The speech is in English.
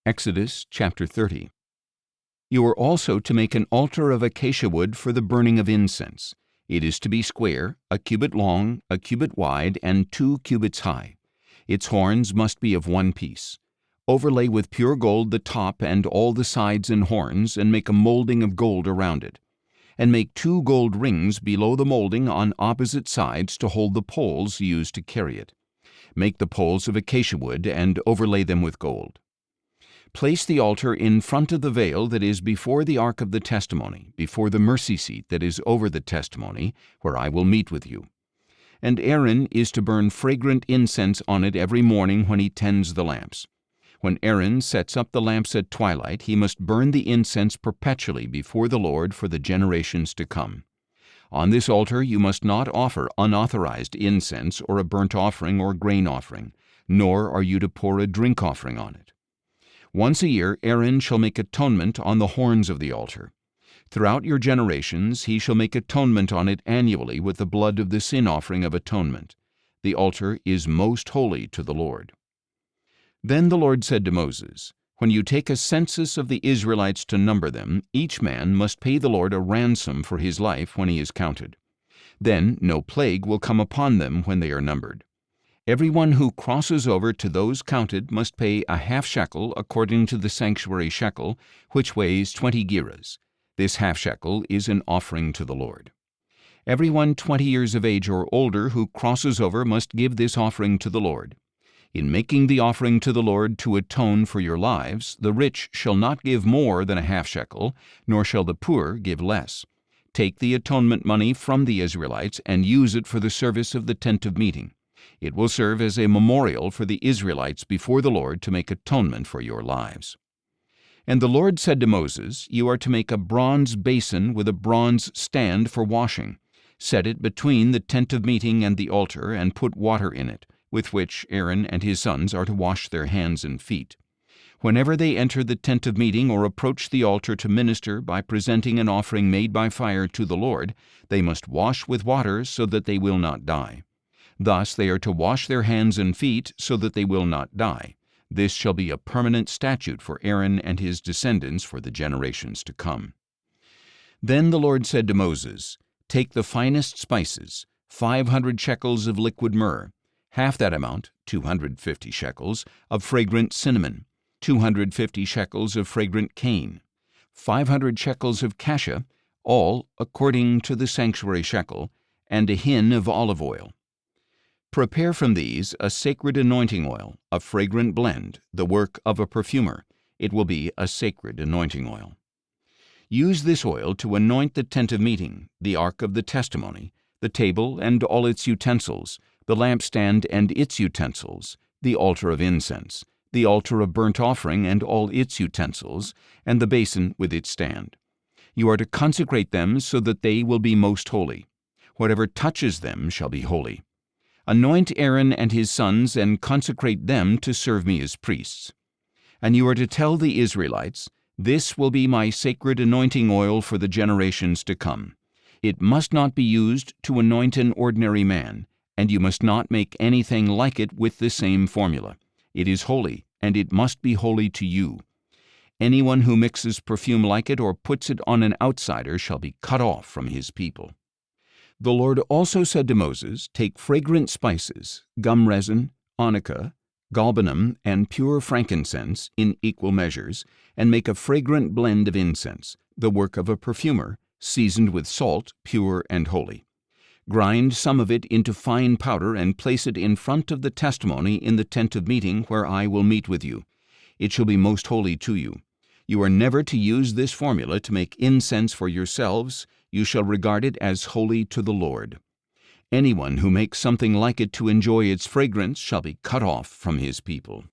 Exodus chapter 30. You are also to make an altar of acacia wood for the burning of incense. It is to be square, a cubit long, a cubit wide, and 2 cubits high. Its horns must be of one piece. Overlay with pure gold the top and all the sides and horns, and make a molding of gold around it. And make 2 gold rings below the molding on opposite sides to hold the poles used to carry it. Make the poles of acacia wood and overlay them with gold. Place the altar in front of the veil that is before the ark of the testimony, before the mercy seat that is over the testimony, where I will meet with you. And Aaron is to burn fragrant incense on it every morning when he tends the lamps. When Aaron sets up the lamps at twilight, he must burn the incense perpetually before the Lord for the generations to come. On this altar you must not offer unauthorized incense or a burnt offering or grain offering, nor are you to pour a drink offering on it. Once a year Aaron shall make atonement on the horns of the altar. Throughout your generations he shall make atonement on it annually with the blood of the sin offering of atonement. The altar is most holy to the Lord. Then the Lord said to Moses, When you take a census of the Israelites to number them, each man must pay the Lord a ransom for his life when he is counted. Then no plague will come upon them when they are numbered. Everyone who crosses over to those counted must pay a half shekel according to the sanctuary shekel, which weighs 20 gerahs. This half shekel is an offering to the Lord. Everyone 20 years of age or older who crosses over must give this offering to the Lord. In making the offering to the Lord to atone for your lives, the rich shall not give more than a half shekel, nor shall the poor give less. Take the atonement money from the Israelites and use it for the service of the tent of meeting. It will serve as a memorial for the Israelites before the Lord to make atonement for your lives. And the Lord said to Moses, You are to make a bronze basin with a bronze stand for washing. Set it between the tent of meeting and the altar, and put water in it, with which Aaron and his sons are to wash their hands and feet. Whenever they enter the tent of meeting or approach the altar to minister by presenting an offering made by fire to the Lord, they must wash with water so that they will not die. Thus they are to wash their hands and feet so that they will not die. This shall be a permanent statute for Aaron and his descendants for the generations to come. Then the Lord said to Moses, Take the finest spices, 500 shekels of liquid myrrh, half that amount, 250 shekels, of fragrant cinnamon, 250 shekels of fragrant cane, 500 shekels of cassia, all according to the sanctuary shekel, and a hin of olive oil. Prepare from these a sacred anointing oil, a fragrant blend, the work of a perfumer. It will be a sacred anointing oil. Use this oil to anoint the tent of meeting, the ark of the testimony, the table and all its utensils, the lampstand and its utensils, the altar of incense, the altar of burnt offering and all its utensils, and the basin with its stand. You are to consecrate them so that they will be most holy. Whatever touches them shall be holy. Anoint Aaron and his sons and consecrate them to serve me as priests. And you are to tell the Israelites, This will be my sacred anointing oil for the generations to come. It must not be used to anoint an ordinary man, and you must not make anything like it with the same formula. It is holy, and it must be holy to you. Anyone who mixes perfume like it or puts it on an outsider shall be cut off from his people. The Lord also said to Moses, Take fragrant spices, gum resin, onycha, galbanum, and pure frankincense in equal measures, and make a fragrant blend of incense, the work of a perfumer, seasoned with salt, pure and holy. Grind some of it into fine powder and place it in front of the testimony in the tent of meeting where I will meet with you. It shall be most holy to you. You are never to use this formula to make incense for yourselves. You shall regard it as holy to the Lord. Anyone who makes something like it to enjoy its fragrance shall be cut off from his people.